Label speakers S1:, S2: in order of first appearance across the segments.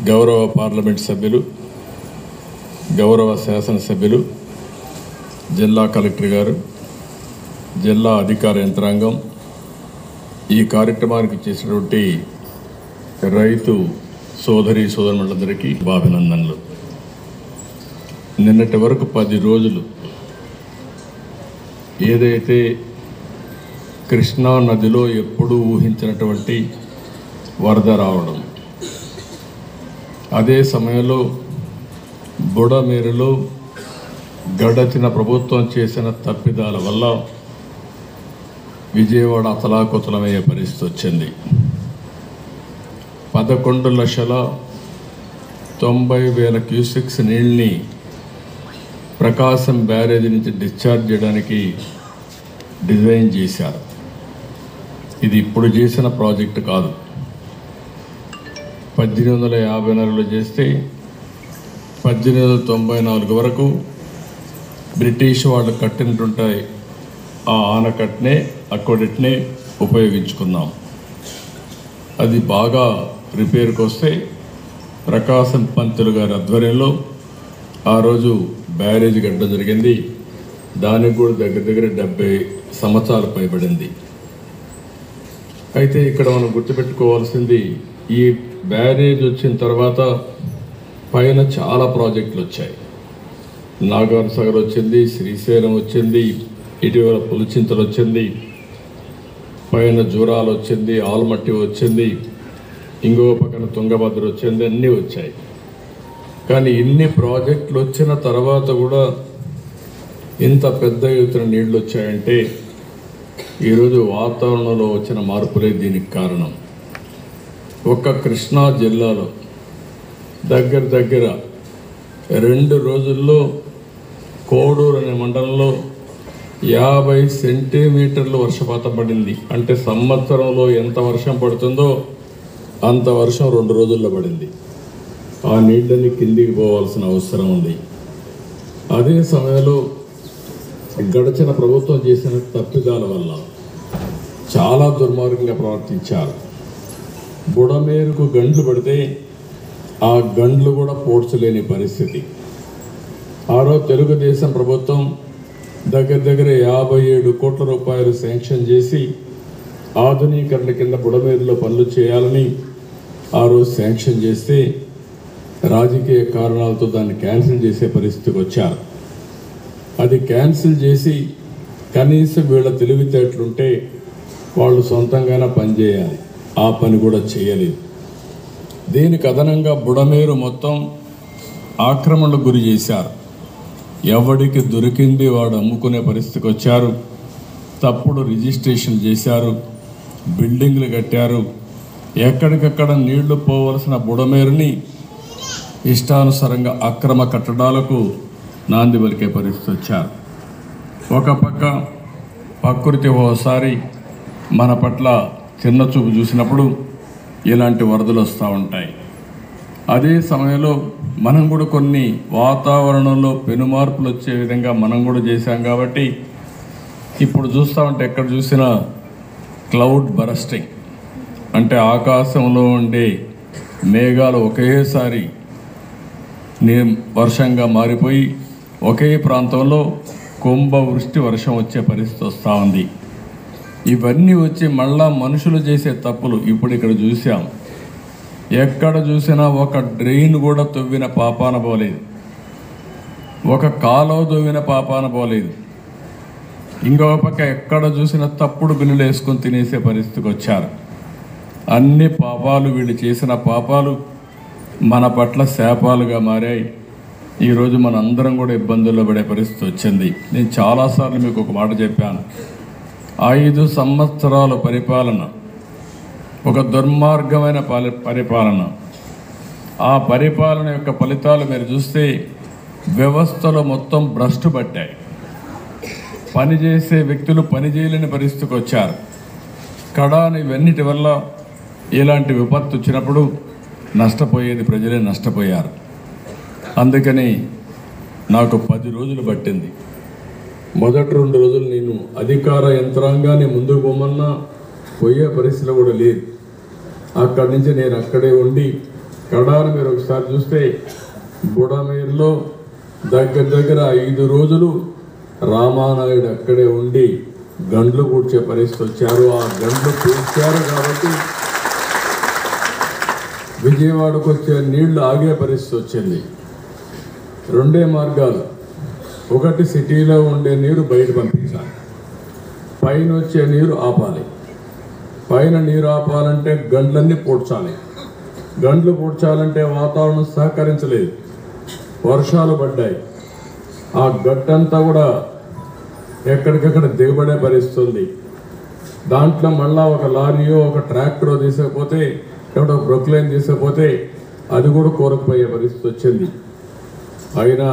S1: గౌరవ పార్లమెంట్ సభ్యులు, గౌరవ శాసనసభ్యులు, జిల్లా కలెక్టర్ గారు, జిల్లా అధికార యంత్రాంగం, ఈ కార్యక్రమానికి చేసినటువంటి రైతు సోదరి సోదరులందరికీ అభినందనలు. నిన్నటి వరకు 10 రోజులు ఏదైతే కృష్ణా నదిలో ఎప్పుడూ ఊహించినటువంటి వరద రావడం, అదే సమయంలో బుడమేరులో గడచిన ప్రభుత్వం చేసిన తప్పిదాల వల్ల విజయవాడ అతలాకుతలమయ్యే పరిస్థితి వచ్చింది. 11,90,000 క్యూసెక్స్ నీళ్ళని ప్రకాశం బ్యారేజీ నుంచి డిశ్చార్జ్ చేయడానికి డిజైన్ చేశారు. ఇది ఇప్పుడు చేసిన ప్రాజెక్టు కాదు. 1854లో చేస్తే 1894 వరకు బ్రిటిష్ వాళ్ళు కట్టినటుంటాయి. ఆ ఆనకట్టనే అక్వడెట్నే ఉపయోగించుకున్నాం. అది బాగా రిపేర్కి వస్తే ప్రకాశం పంతులు గారి ఆధ్వర్యంలో ఆ రోజు బ్యారేజ్ కట్టడం జరిగింది. దానికి కూడా దగ్గర 70 సంవత్సరాలు పైబడింది. అయితే ఇక్కడ మనం గుర్తుపెట్టుకోవాల్సింది, ఈ బ్యారేజ్ వచ్చిన తర్వాత పైన చాలా ప్రాజెక్టులు వచ్చాయి. నాగార్జున సాగర్ వచ్చింది, శ్రీశైలం వచ్చింది, ఇటీవల పులిచింతలు వచ్చింది, పైన జూరాలు వచ్చింది, ఆల్మట్టి వచ్చింది, ఇంకో పక్కన తుంగభద్ర వచ్చింది, అన్నీ వచ్చాయి. కానీ ఇన్ని ప్రాజెక్టులు వచ్చిన తర్వాత కూడా ఇంత పెద్ద ఎత్తున నీళ్లు వచ్చాయంటే ఈరోజు వాతావరణంలో వచ్చిన మార్పులే దీనికి కారణం. ఒక్క కృష్ణా జిల్లాలో దగ్గర 2 రోజుల్లో కోడూరు అనే మండలంలో 50 సెంటీమీటర్లు వర్షపాతం పడింది. అంటే సంవత్సరంలో ఎంత వర్షం పడుతుందో అంత వర్షం 2 రోజుల్లో పడింది. ఆ నీళ్ళని కిందికి పోవాల్సిన అవసరం ఉంది. అదే సమయంలో గడిచిన ప్రభుత్వం చేసిన తప్పిదాల వల్ల చాలా దుర్మార్గంగా ప్రవర్తించారు. బుడమేరుకు గండ్లు పడితే ఆ గండ్లు కూడా పోడ్చలేని పరిస్థితి. ఆ రోజు తెలుగుదేశం ప్రభుత్వం దగ్గర 57 కోట్ల రూపాయలు శాంక్షన్ చేసి ఆధునీకరణ కింద బుడమేరులో పనులు చేయాలని ఆ రోజు శాంక్షన్ చేస్తే రాజకీయ కారణాలతో దాన్ని క్యాన్సిల్ చేసే పరిస్థితికి వచ్చారు. అది క్యాన్సిల్ చేసి కనీసం వీళ్ళ తెలివితేటలుంటే వాళ్ళు సొంతంగానే పనిచేయాలి. ఆ పని కూడా చేయలేదు. దీనికి అదనంగా బుడమేరు మొత్తం ఆక్రమణకు గురి చేశారు. ఎవడికి దొరికింది వాడు అమ్ముకునే పరిస్థితికి వచ్చారు. తప్పుడు రిజిస్ట్రేషన్ చేశారు, బిల్డింగ్లు కట్టారు. ఎక్కడికక్కడ నీళ్లు పోవలసిన బుడమేరుని ఇష్టానుసారంగా అక్రమ కట్టడాలకు నాంది పలికే పరిస్థితి వచ్చారు. ఒక పక్క ప్రకృతి ఓసారి మన పట్ల చిన్న చూపు చూసినప్పుడు ఇలాంటి వరదలు వస్తూ ఉంటాయి. అదే సమయంలో మనం కూడా కొన్ని వాతావరణంలో పెనుమార్పులు వచ్చే విధంగా మనం కూడా చేశాం. కాబట్టి ఇప్పుడు చూస్తూ ఉంటే ఎక్కడ చూసినా క్లౌడ్ బరస్టింగ్, అంటే ఆకాశంలో ఉండే మేఘాలు ఒకేసారి వర్షంగా మారిపోయి ఒకే ప్రాంతంలో కుంభవృష్టి వర్షం వచ్చే పరిస్థితి వస్తూ ఉంది. ఇవన్నీ వచ్చి మళ్ళా మనుషులు చేసే తప్పులు ఇప్పుడు ఇక్కడ చూసాం. ఎక్కడ చూసినా ఒక డ్రైన్ కూడా తవ్విన పాపాన పోలేదు, ఒక కాలువ తవ్విన పాపాన పోలేదు. ఇంకో పక్క ఎక్కడ చూసినా తప్పుడు బిల్లులు వేసుకొని తినేసే పరిస్థితికి వచ్చారు. అన్ని పాపాలు, వీళ్ళు చేసిన పాపాలు మన పట్ల శాపాలుగా మారాయి. ఈరోజు మన అందరం కూడా ఇబ్బందుల్లో పడే పరిస్థితి వచ్చింది. నేను చాలాసార్లు మీకు ఒక మాట చెప్పాను. 5 సంవత్సరాల పరిపాలన ఒక దుర్మార్గమైన పరిపాలన. ఆ పరిపాలన యొక్క ఫలితాలు మీరు చూస్తే వ్యవస్థలో మొత్తం భ్రష్టు పట్టాయి. పనిచేసే వ్యక్తులు పనిచేయలేని పరిస్థితికి వచ్చారు. కడాని ఇవన్నిటి వల్ల ఇలాంటి విపత్తు వచ్చినప్పుడు నష్టపోయేది ప్రజలే నష్టపోయారు. అందుకని నాకు 10 రోజులు పట్టింది. మొదటి 2 రోజులు నేను అధికార యంత్రాంగాన్ని ముందుకు పోమన్నా పోయే పరిస్థితిలో కూడా లేదు. అక్కడి నుంచి నేను అక్కడే ఉండి కడాను మీరు ఒకసారి చూస్తే బుడమేరులో దగ్గర 5 రోజులు రామానాయుడు అక్కడే ఉండి గండ్లు కూర్చే పరిస్థితి వచ్చారు. ఆ గండ్లు కూర్చారు కాబట్టి విజయవాడకు వచ్చే నీళ్లు ఆగే పరిస్థితి వచ్చింది. 2 మార్గాలు. ఒకటి సిటీలో ఉండే నీరు బయట పంపించాలి, పైన వచ్చే నీరు ఆపాలి. పైన నీరు ఆపాలంటే గండ్లన్నీ పూడ్చాలి. గండ్లు పూడ్చాలంటే వాతావరణం సహకరించలేదు, వర్షాలు పడ్డాయి. ఆ గట్టంతా కూడా ఎక్కడికక్కడ దిగబడే పరిస్థితుంది. దాంట్లో మళ్ళా ఒక లారీయో ఒక ట్రాక్టరో తీసుకపోతే ఎవడో బ్రొక్లైన్ తీసుకపోతే అది కూడా కోరకపోయే పరిస్థితి వచ్చింది. అయినా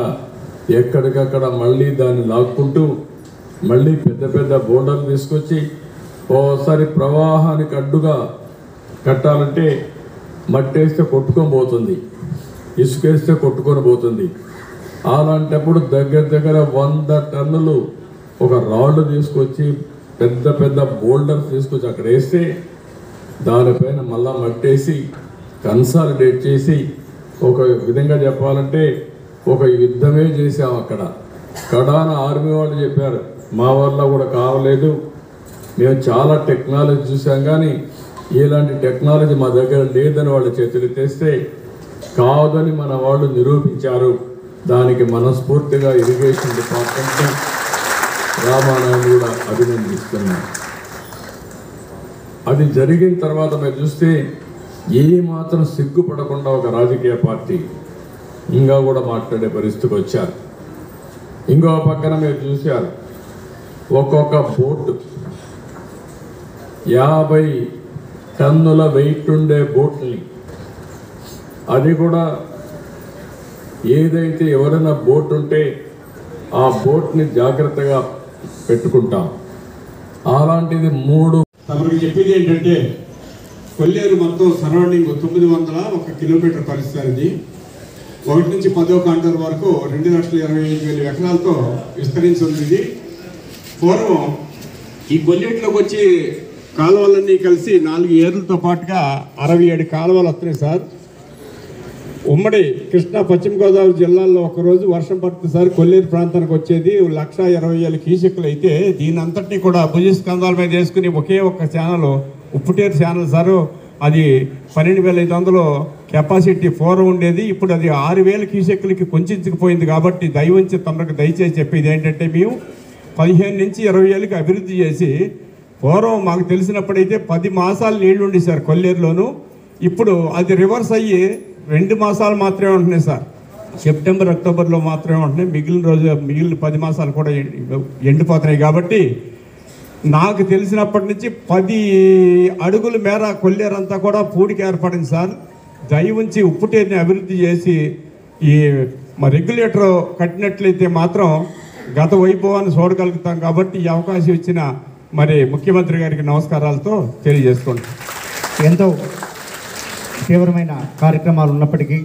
S1: ఎక్కడికక్కడ మళ్ళీ దాన్ని లాక్కుంటూ మళ్ళీ పెద్ద బోర్డర్లు తీసుకొచ్చి ఓసారి ప్రవాహానికి అడ్డుగా కట్టాలంటే మట్టేస్తే కొట్టుకొని పోతుంది, ఇసుకేస్తే కొట్టుకొని పోతుంది. అలాంటప్పుడు దగ్గర 100 టన్నులు ఒక రాళ్ళు తీసుకొచ్చి పెద్ద బోల్డర్స్ తీసుకొచ్చి అక్కడ వేస్తే దానిపైన మళ్ళా మట్టేసి కన్సాలిడేట్ చేసి ఒక విధంగా చెప్పాలంటే ఒక యుద్ధమే చేసాం అక్కడ. కడాన ఆర్మీ వాళ్ళు చెప్పారు మా వల్ల కూడా కావలేదు, మేము చాలా టెక్నాలజీ చూసాం కానీ ఇలాంటి టెక్నాలజీ మా దగ్గర లేదని వాళ్ళు చేతులు తెస్తే కాదని మన వాళ్ళు నిరూపించారు. దానికి మనస్ఫూర్తిగా ఇరిగేషన్ డిపార్ట్మెంట్ రామానాయుడు కూడా అభినందిస్తున్నాం. అది జరిగిన తర్వాత మీరు చూస్తే ఏ మాత్రం సిగ్గుపడకుండా ఒక రాజకీయ పార్టీ ఇంకా కూడా మాట్లాడే పరిస్థితికి వచ్చారు. ఇంకో పక్కన మీరు చూశారు ఒక్కొక్క బోటు 50 టన్నుల వెయిట్ ఉండే బోట్ని, అది కూడా ఏదైతే ఎవరైనా బోట్ ఉంటే ఆ బోట్ని జాగ్రత్తగా పెట్టుకుంటాం. అలాంటిది 3
S2: తమకు చెప్పేది ఏంటంటే కొల్లేరు మొత్తం సరౌండింగ్ 901 కిలోమీటర్ పరిస్థితి. 1 నుంచి 10వ కాంటర్ వరకు 2,25,000 ఎకరాలతో విస్తరించి ఉంది. ఇది పూర్వం ఈ కొల్లేట్లోకి వచ్చి కాలువలన్నీ కలిసి 4 ఏర్లతో పాటుగా 67 కాలువలు వస్తున్నాయి సార్. ఉమ్మడి కృష్ణా పశ్చిమ గోదావరి జిల్లాల్లో ఒకరోజు వర్షం పడుతుంది సార్. కొల్లేరు ప్రాంతానికి వచ్చేది 1,20,000 క్యూసెక్లు అయితే దీని అంతటినీ కూడా భుజస్కంధాల మీద వేసుకుని ఒకే ఒక్క ఛానల్ ఉప్పుటేరు ఛానల్ సార్. అది 12,500 కెపాసిటీ 4 ఉండేది. ఇప్పుడు అది 6,000 క్యూసెక్లకి కొంచెంచుకుపోయింది. కాబట్టి దయవంచి తమకు దయచేసి చెప్పేది ఏంటంటే మేము 15 నుంచి 20 ఏళ్ళకి అభివృద్ధి చేసి పూర్వం మాకు తెలిసినప్పుడైతే 10 మాసాలు నీళ్లు ఉండి సార్ కొల్లేరులోను. ఇప్పుడు అది రివర్స్ అయ్యి 2 మాసాలు మాత్రమే ఉంటున్నాయి సార్. సెప్టెంబర్ అక్టోబర్లో మాత్రమే ఉంటున్నాయి. మిగిలిన 10 మాసాలు కూడా ఎండిపోతున్నాయి. కాబట్టి నాకు తెలిసినప్పటి నుంచి 10 అడుగుల మేర కొల్లేరంతా కూడా పూడికి ఏర్పడింది సార్. దయవుంచి ఉప్పుటేరుని అభివృద్ధి చేసి ఈ రెగ్యులేటర్ కట్టినట్లయితే మాత్రం గత వైభవాన్ని చూడగలుగుతాం. కాబట్టి ఈ అవకాశం ఇచ్చిన ముఖ్యమంత్రి గారికి నమస్కారాలతో తెలియజేసుకోండి.
S3: ఎంతో తీవ్రమైన కార్యక్రమాలు ఉన్నప్పటికీ